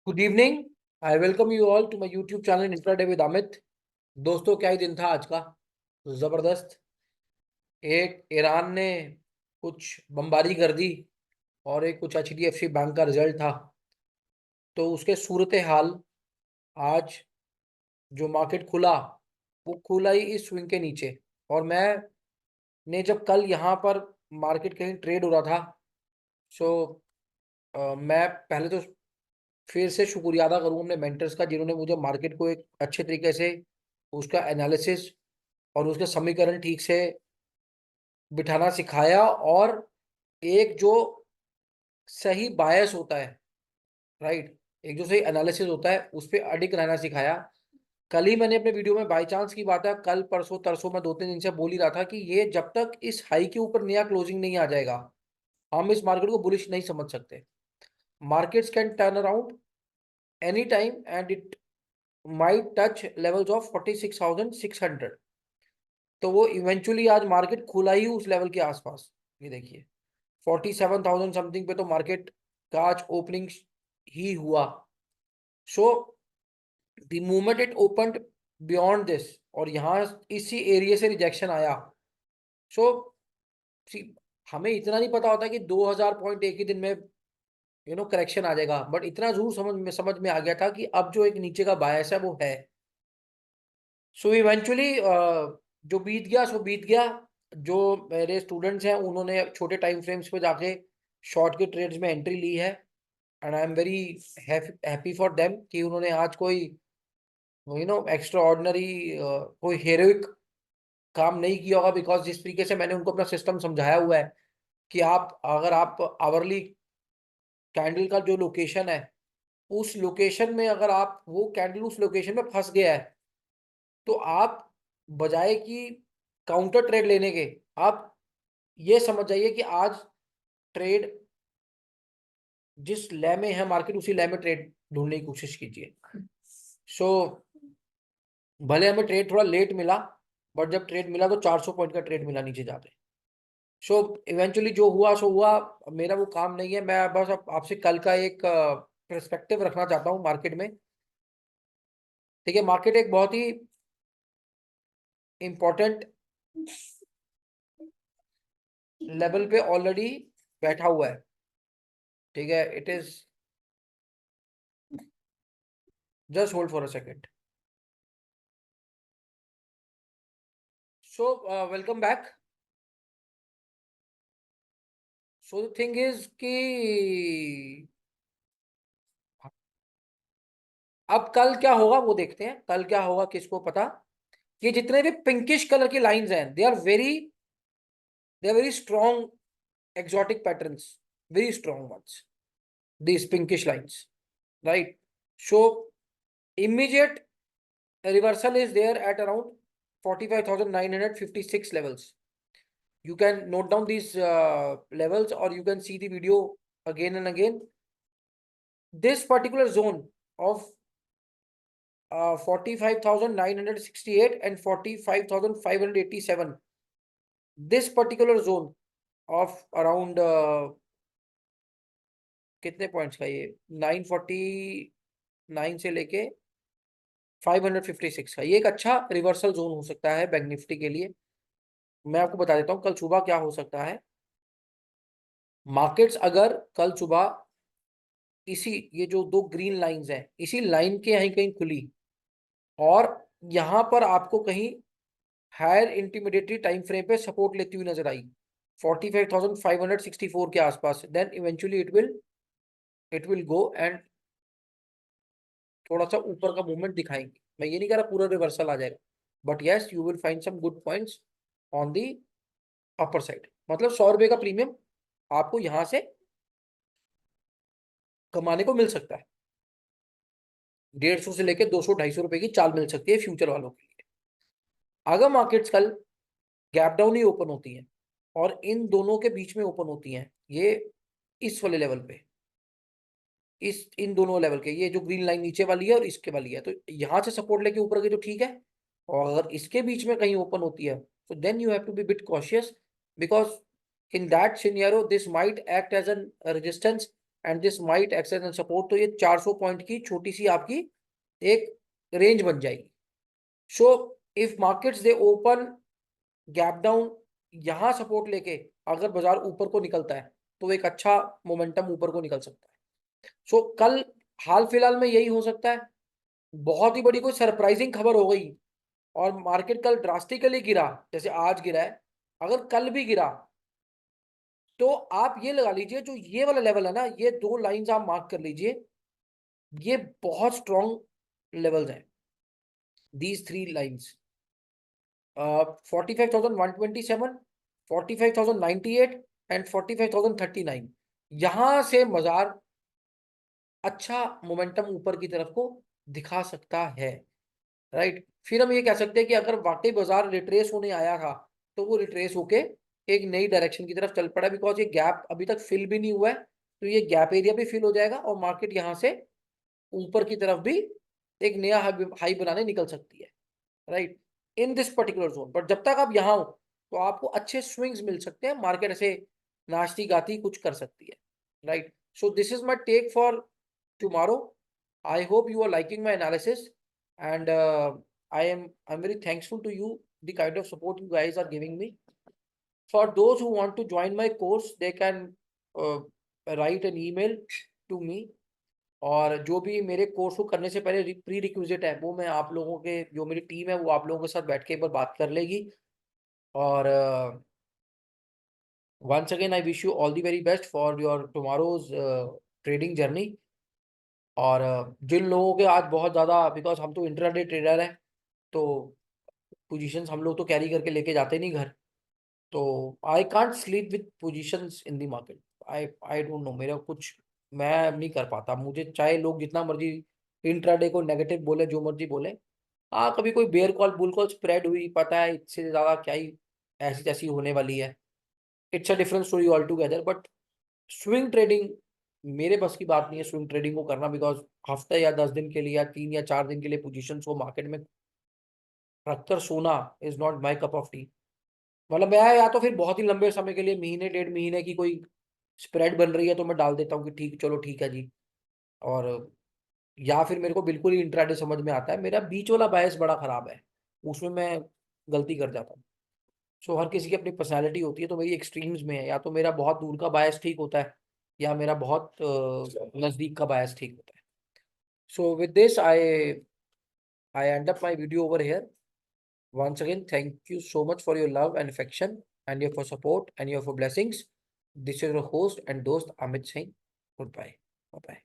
Good evening. I welcome you all to my YouTube channel intraday with Amit. दोस्तों, क्या ही दिन था आज का। जबरदस्त। एक ईरान ने कुछ बमबारी कर दी और एक कुछ एचडीएफसी बैंक का रिजल्ट था। तो उसके सूरत हाल आज जो मार्केट खुला, वो खुला ही इस स्विंग के नीचे। और मैंने जब कल यहाँ पर मार्केट कहीं ट्रेड हो रहा था, सो मैं पहले तो फिर से शुक्रिया अदा करूँ अपने मेंटर्स का, जिन्होंने मुझे मार्केट को एक अच्छे तरीके से उसका एनालिसिस और उसके समीकरण ठीक से बिठाना सिखाया। और एक जो सही बायस होता है, राइट, एक जो सही एनालिसिस होता है उस पर अडिग रहना सिखाया। कल ही मैंने अपने वीडियो में, बाई चांस की बात है, कल परसों तरसों मैं 2-3 दिन से बोल ही रहा था कि ये जब तक इस हाई के ऊपर नया क्लोजिंग नहीं आ जाएगा, हम इस मार्केट को बुलिश नहीं समझ सकते। Markets can turn around any time and it might touch levels of 46,600। तो वो इवेंचुअली आज मार्केट खुला ही उस लेवल के आसपास। ये देखिए 47,000 समथिंग पे तो मार्केट का आज ओपनिंग ही हुआ। So the moment it opened beyond this, और यहाँ इसी एरिया से रिजेक्शन आया। सो हमें इतना नहीं पता होता कि 2,000 पॉइंट एक ही दिन में करेक्शन आ जाएगा, बट इतना जरूर समझ में आ गया था कि अब जो एक नीचे का बायस है वो है। सो इवेंचुअली जो बीत गया सो बीत गया। जो मेरे स्टूडेंट्स हैं उन्होंने छोटे टाइम फ्रेम्स पे जाके शॉर्ट के ट्रेड्स में एंट्री ली है, and I am very happy for them कि उन्होंने आज कोई एक्स्ट्रा ऑर्डिनरी कोई हेरोइक काम नहीं किया होगा। बिकॉज जिस तरीके से मैंने उनको अपना सिस्टम समझाया हुआ है कि अगर आप आवरली कैंडल का जो लोकेशन है, उस लोकेशन में अगर आप वो कैंडल उस लोकेशन में फंस गया है, तो आप बजाय कि काउंटर ट्रेड लेने के, आप ये समझ जाइए कि आज ट्रेड जिस लय में है मार्केट, उसी लय में ट्रेड ढूंढने की कोशिश कीजिए। सो भले हमें ट्रेड थोड़ा लेट मिला, बट जब ट्रेड मिला तो 400 पॉइंट का ट्रेड मिला नीचे जाके। सो इवेंचुअली जो हुआ सो हुआ। मेरा वो काम नहीं है। मैं बस आपसे कल का एक पर्सपेक्टिव रखना चाहता हूँ मार्केट में। ठीक है, मार्केट एक बहुत ही इंपॉर्टेंट लेवल पे ऑलरेडी बैठा हुआ है। ठीक है, it is just hold for a second. So welcome back. So the thing is कि अब कल क्या होगा वो देखते हैं। कल क्या होगा किसको पता। ये जितने भी पिंकिश कलर की लाइंस हैं, they are very strong exotic patterns, very strong ones, these pinkish lines, right? So immediate reversal is there at around 45,956 levels. You can note down these levels, or you can see the video again and again. This particular zone of 45,968 and 45,587, this particular zone of around कितने points का, ये 949 से लेके 556 का, ये एक अच्छा reversal zone हो सकता है बैंक निफ्टी के लिए। मैं आपको बता देता हूँ कल सुबह क्या हो सकता है। मार्केट्स अगर कल सुबह इसी, ये जो दो ग्रीन लाइंस हैं, इसी लाइन के यहीं कहीं खुली, और यहां पर आपको कहीं हायर इंटीमिडेटरी टाइम फ्रेम पे सपोर्ट लेती हुई नजर आई 45,564 के आसपास, then eventually it will go and थोड़ा सा ऊपर का मूवमेंट दिखाएंगे। मैं ये नहीं कह रहा पूरा रिवर्सल आ जाएगा, but yes you will find some good points on the upper side. मतलब 100 रुपए का प्रीमियम आपको यहां से कमाने को मिल सकता है। 150 से लेकर 200-250 रुपए की चाल मिल सकती है फ्यूचर वालों के लिए। अगर मार्केट्स कल गैप डाउन ही ओपन होती हैं और इन दोनों के बीच में ओपन होती हैं, ये इस वाले लेवल पे, इस इन दोनों लेवल के, ये जो ग्रीन लाइन नीचे वाली है और इसके वाली है, तो यहां से सपोर्ट लेके ऊपर के तो ठीक है। और अगर इसके बीच में कहीं ओपन होती है, so then you have to be bit cautious, because in that scenario this might act as a resistance and this might act as support. तो ये 400 पॉइंट की छोटी सी आपकी एक रेंज बन जाएगी। So if markets they open gap down, यहां support लेके अगर बाजार ऊपर को निकलता है तो एक अच्छा मोमेंटम ऊपर को निकल सकता है। सो कल हाल फिलहाल में यही हो सकता है, बहुत ही बड़ी कोई सरप्राइजिंग खबर हो गई और मार्केट कल ड्रास्टिकली गिरा, जैसे आज गिरा है, अगर कल भी गिरा तो आप ये लगा लीजिए जो ये वाला लेवल है ना, ये 2 लाइंस आप मार्क कर लीजिए, ये बहुत स्ट्रॉन्ग लेवल्स हैं। दीज 3 लाइंस 45,127, 45,098 एंड 45,039, यहां से बाजार अच्छा मोमेंटम ऊपर की तरफ को दिखा सकता है, राइट। फिर हम ये कह सकते हैं कि अगर वाकई बाजार रिट्रेस होने आया था तो वो रिट्रेस होके एक नई डायरेक्शन की तरफ चल पड़ा, बिकॉज ये गैप अभी तक फिल भी नहीं हुआ है, तो ये गैप एरिया भी फिल हो जाएगा और मार्केट यहाँ से ऊपर की तरफ भी एक नया हाई बनाने निकल सकती है, right, in this particular zone. But जब तक आप यहाँ हो तो आपको अच्छे स्विंग्स मिल सकते हैं, मार्केट ऐसे नाचती गाती कुछ कर सकती है, right. So this is my take for tomorrow. I hope you are liking my analysis, and I'm very thankful to you the kind of support you guys are giving me. For those who want to join my course, they can uh, write an email to me. और जो भी मेरे course को करने से पहले pre requisite है वो मैं आप लोगों के, जो मेरी टीम है वो आप लोगों के साथ बैठ के एक बार बात कर लेगी। और once again I wish you all the very best for your tomorrow's trading journey. और जिन लोगों के आज बहुत ज़्यादा, बिकॉज हम तो इंट्राडे ट्रेडर हैं, तो पोजीशंस हम लोग तो कैरी करके लेके जाते नहीं घर, तो I can't sleep with positions in the market. I don't know, मेरा कुछ मैं नहीं कर पाता, मुझे चाहे लोग जितना मर्जी इंट्राडे को नेगेटिव बोले, जो मर्जी बोले। हाँ, कभी कोई bear call bull call spread हुई, पता है इससे ज़्यादा क्या ही ऐसी तैसी होने वाली है, it's a different story all together. But swing trading मेरे बस की बात नहीं है, स्विंग ट्रेडिंग को करना, बिकॉज हफ्ते या 10 दिन के लिए या 3 या 4 दिन के लिए पोजीशन को मार्केट में रखकर सोना is not my cup of T. मतलब मैं या तो फिर बहुत ही लंबे समय के लिए, महीने 1.5 महीने की कोई स्प्रेड बन रही है तो मैं डाल देता हूँ कि ठीक, चलो ठीक है जी। और या फिर मेरे को बिल्कुल ही इंट्राडे समझ में आता है, मेरा बीच वाला बायस बड़ा खराब है, उसमें मैं गलती कर जाता हूँ। सो हर किसी की अपनी पर्सनैलिटी होती है, तो मेरी एक्सट्रीम्स में है, या तो मेरा बहुत दूर का बायस ठीक होता है या मेरा बहुत नजदीक का बायस ठीक होता है। So with this I and up my video over here. Once again, thank you so much for your love and affection and your for support and your for blessings. This is your host and host Amit Singh. Goodbye. Bye bye.